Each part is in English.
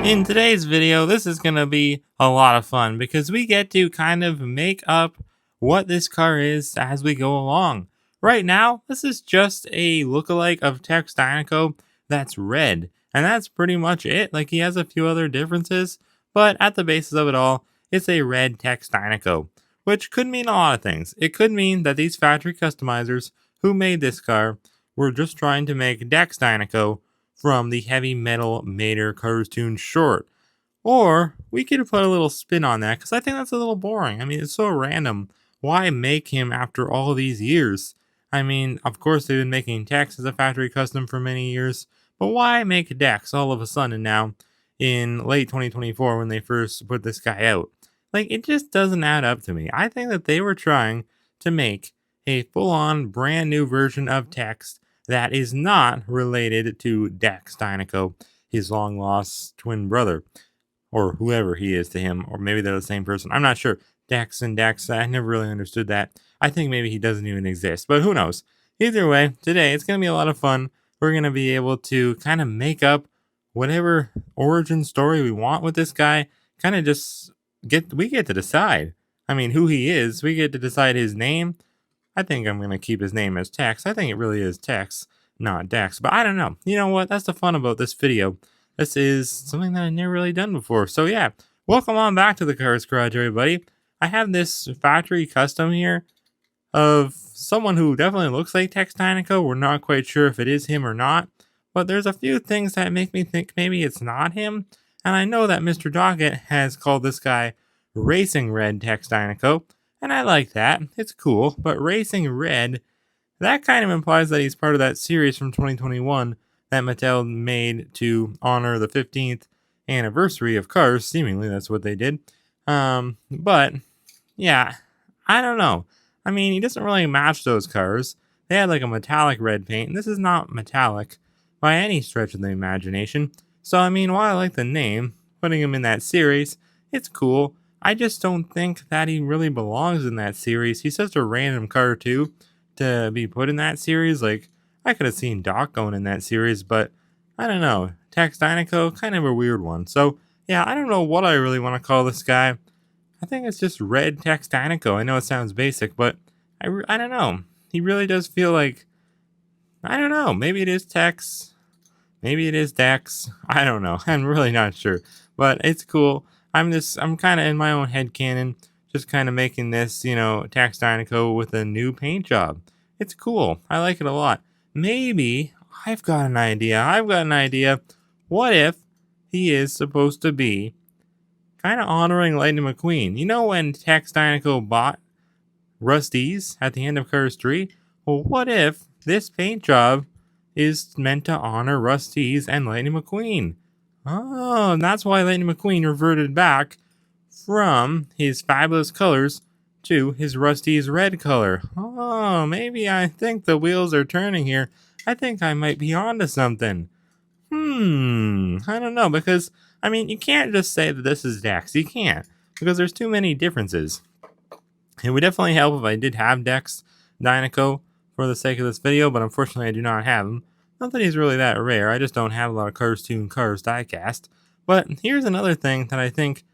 In today's video, this is going to be a lot of fun because we get to kind of make up what this car is as we go along. Right now, this is just a lookalike of Tex Dinoco that's red, and that's pretty much it. Like, he has a few other differences, but at the basis of it all, it's a red Tex Dinoco, which could mean a lot of things. It could mean that these factory customizers who made this car were just trying to make Dex Dinoco from the Heavy Metal Mater cartoon short. Or we could put a little spin on that because I think that's a little boring. I mean, it's so random. Why make him after all these years? I mean, of course, they've been making Tex as a factory custom for many years, but why make Dex all of a sudden now in late 2024 when they first put this guy out? Like, it just doesn't add up to me. I think that they were trying to make a full on brand new version of Tex that is not related to Dex Dinoco, his long lost twin brother, or whoever he is to him, or maybe they're the same person. I'm not sure. Dex and Dex, I never really understood that. I think maybe he doesn't even exist, but who knows? Either way, today it's going to be a lot of fun. We're going to be able to kind of make up whatever origin story we want with this guy. Kind of just we get to decide. I mean, who he is. We get to decide his name. I think I'm going to keep his name as Tex. I think it really is Tex, not Dex. But I don't know. You know what? That's the fun about this video. This is something that I've never really done before. So yeah, welcome on back to the Cars Garage, everybody. I have this factory custom here of someone who definitely looks like Tex Dinoco. We're not quite sure if it is him or not. But there's a few things that make me think maybe it's not him. And I know that Mr. Doggett has called this guy Racing Red Tex Dinoco. And I like that. It's cool. But Racing Red, that kind of implies that he's part of that series from 2021 that Mattel made to honor the 15th anniversary of Cars. Seemingly, that's what they did. But, yeah, I don't know. I mean, he doesn't really match those cars. They had like a metallic red paint, and this is not metallic by any stretch of the imagination. So, I mean, while I like the name, putting him in that series, it's cool. I just don't think that he really belongs in that series. He's such a random car, too, to be put in that series. Like, I could have seen Doc going in that series, but I don't know. Tex Dinoco, kind of a weird one. So, yeah, I don't know what I really want to call this guy. I think it's just Red Tex Dinoco. I know it sounds basic, but I don't know. He really does feel like, I don't know. Maybe it is Tex. Maybe it is Dex. I don't know. I'm really not sure. But it's cool. I'm kind of in my own headcanon, just kind of making this, Tex Dinoco with a new paint job. It's cool. I like it a lot. Maybe I've got an idea. What if he is supposed to be kind of honoring Lightning McQueen? You know when Tex Dinoco bought Rust-eze at the end of Cars 3? Well, what if this paint job is meant to honor Rust-eze and Lightning McQueen? Oh, and that's why Lightning McQueen reverted back from his fabulous colors to his Rust-eze red color. Oh, maybe I think the wheels are turning here. I think I might be onto something. I don't know, because, I mean, you can't just say that this is Dex. You can't, because there's too many differences. It would definitely help if I did have Dex Dinoco for the sake of this video, but unfortunately I do not have him. Not that he's really that rare, I just don't have a lot of Cars Toon Cars diecast. But here's another thing that I think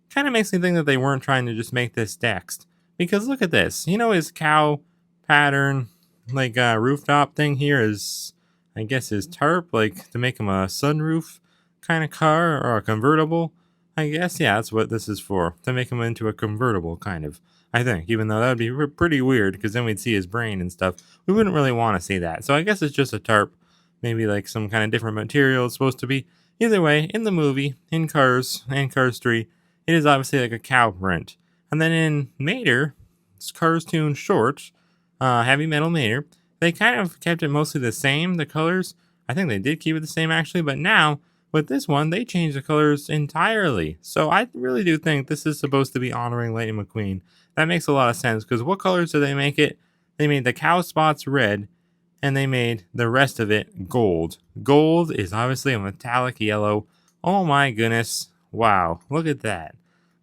kind of makes me think that they weren't trying to just make this Dex. Because look at this. You know his cow pattern, like rooftop thing here is, I guess, his tarp, like to make him a sunroof kind of car or a convertible. I guess, yeah, that's what this is for. To make him into a convertible, kind of. I think, even though that would be pretty weird because then we'd see his brain and stuff. We wouldn't really want to see that. So I guess it's just a tarp. Maybe like some kind of different material it's supposed to be. Either way, in the movie, in Cars, and Cars 3, it is obviously like a cow print. And then in Mater, it's Cars Toon Shorts, Heavy Metal Mater, they kind of kept it mostly the same, the colors. I think they did keep it the same actually, but now, with this one, they changed the colors entirely. So I really do think this is supposed to be honoring Lightning McQueen. That makes a lot of sense, because what colors did they make it? They made the cow spots red, and they made the rest of it gold. Gold is obviously a metallic yellow. Oh my goodness. Wow, look at that.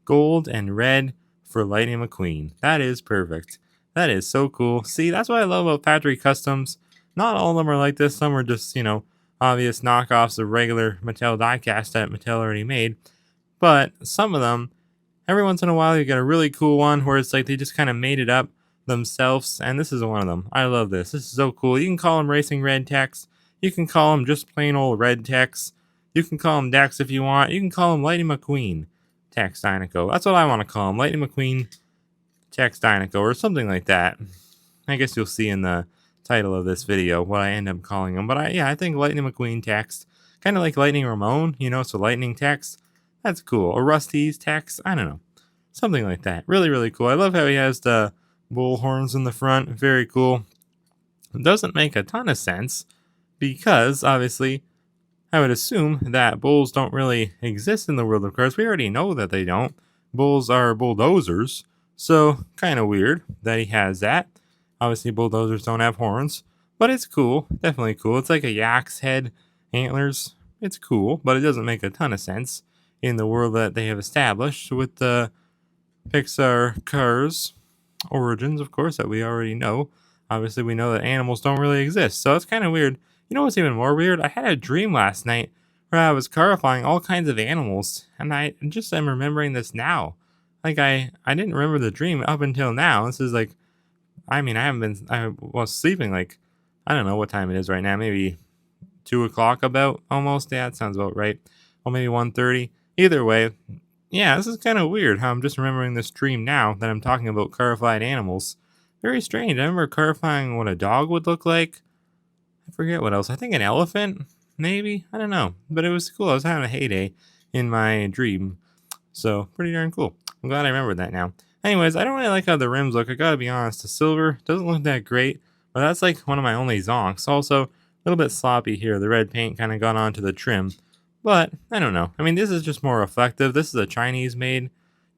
Gold and red for Lightning McQueen. That is perfect. That is so cool. See, that's what I love about factory customs. Not all of them are like this. Some are just, obvious knockoffs of regular Mattel diecast that Mattel already made. But some of them, every once in a while, you get a really cool one where it's like they just kind of made it up themselves. And this is one of them. I love this. This is so cool. You can call him Racing Red Tex. You can call him just plain old Red Tex. You can call him Dex if you want. You can call him Lightning McQueen Tex Dinoco. That's what I want to call him. Lightning McQueen Tex Dinoco or something like that. I guess you'll see in the title of this video what I end up calling him. But I think Lightning McQueen Tex. Kind of like Lightning Ramon, so Lightning Tex. That's cool. Or Rust-eze Tex. I don't know. Something like that. Really, really cool. I love how he has the bull horns in the front. Very cool. It doesn't make a ton of sense because, obviously, I would assume that bulls don't really exist in the world of cars. We already know that they don't. Bulls are bulldozers. So, kind of weird that he has that. Obviously, bulldozers don't have horns. But it's cool. Definitely cool. It's like a yak's head antlers. It's cool, but it doesn't make a ton of sense in the world that they have established with the Pixar cars origins, of course, that we already know. Obviously, we know that animals don't really exist, so it's kind of weird. You know what's even more weird? I had a dream last night where I was carifying all kinds of animals, and I just am remembering this now. Like, I didn't remember the dream up until now. This is like, I was sleeping like, I don't know what time it is right now, maybe 2 o'clock about, almost. Yeah, that sounds about right. Or maybe 1:30. Either way, yeah, this is kind of weird how I'm just remembering this dream now that I'm talking about carified animals. Very strange. I remember carifying what a dog would look like. I forget what else. I think an elephant, maybe. I don't know. But it was cool. I was having a heyday in my dream. So, pretty darn cool. I'm glad I remembered that now. Anyways, I don't really like how the rims look. I gotta be honest. The silver doesn't look that great. But that's like one of my only zonks. Also, a little bit sloppy here. The red paint kind of got onto the trim. But, I don't know. I mean, this is just more reflective. This is a Chinese-made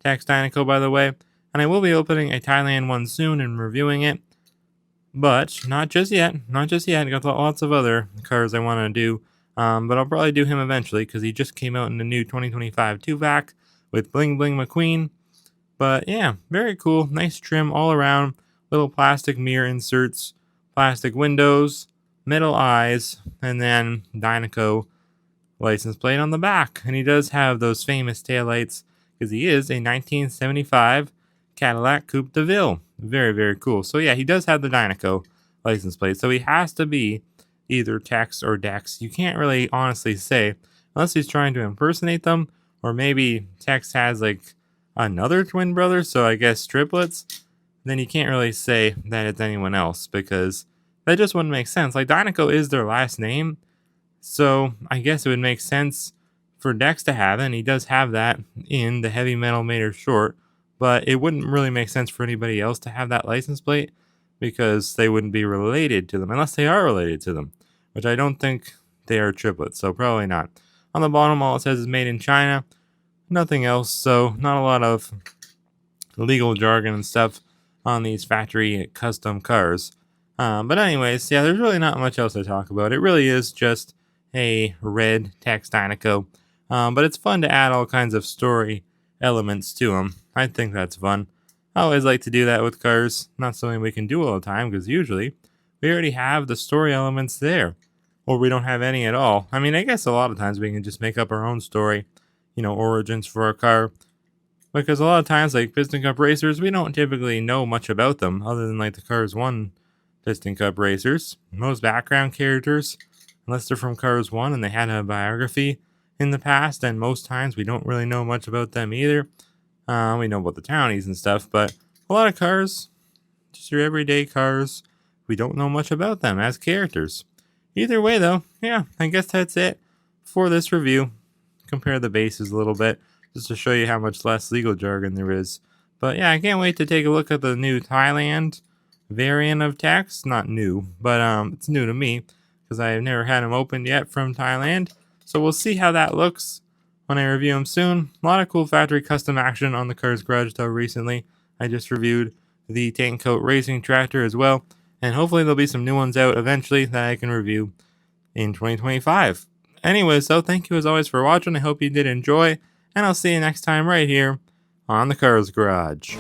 Tex Dinoco, by the way. And I will be opening a Thailand one soon and reviewing it. But, not just yet. Not just yet. I got lots of other cars I want to do. But I'll probably do him eventually, because he just came out in the new 2025 2-pack with Bling Bling McQueen. But, yeah, very cool. Nice trim all around. Little plastic mirror inserts. Plastic windows. Metal eyes. And then Dinoco license plate on the back, and he does have those famous taillights because he is a 1975 Cadillac Coupe de Ville. Very, very cool. So yeah, he does have the Dinoco license plate, so he has to be either Tex or Dex. You can't really honestly say unless he's trying to impersonate them, or maybe Tex has like another twin brother, so I guess triplets. Then you can't really say that it's anyone else because that just wouldn't make sense. Like, Dinoco is their last name. So I guess it would make sense for Dex to have it, and he does have that in the Heavy Metal Mater short, but it wouldn't really make sense for anybody else to have that license plate because they wouldn't be related to them, unless they are related to them, which I don't think they are triplets, so probably not. On the bottom, all it says is made in China, nothing else, so not a lot of legal jargon and stuff on these factory custom cars. But anyways, yeah, there's really not much else to talk about. It really is just a red Tex Dinoco. But it's fun to add all kinds of story elements to them. I think that's fun. I always like to do that with cars. Not something we can do all the time because usually we already have the story elements there. Or we don't have any at all. I mean, I guess a lot of times we can just make up our own story, origins for our car. Because a lot of times, like Piston Cup racers, we don't typically know much about them other than like the Cars 1 Piston Cup racers. Most background characters, unless they're from Cars 1 and they had a biography in the past, and most times we don't really know much about them either. We know about the townies and stuff, but a lot of cars, just your everyday cars, we don't know much about them as characters. Either way, though, yeah, I guess that's it for this review. Compare the bases a little bit, just to show you how much less legal jargon there is. But yeah, I can't wait to take a look at the new Thailand variant of Tex. Not new, but it's new to me because I've never had them opened yet from Thailand. So we'll see how that looks when I review them soon. A lot of cool factory custom action on the Cars Garage though recently. I just reviewed the Tank Coat Racing Tractor as well. And hopefully there'll be some new ones out eventually that I can review in 2025. Anyway, so thank you as always for watching. I hope you did enjoy. And I'll see you next time right here on the Cars Garage.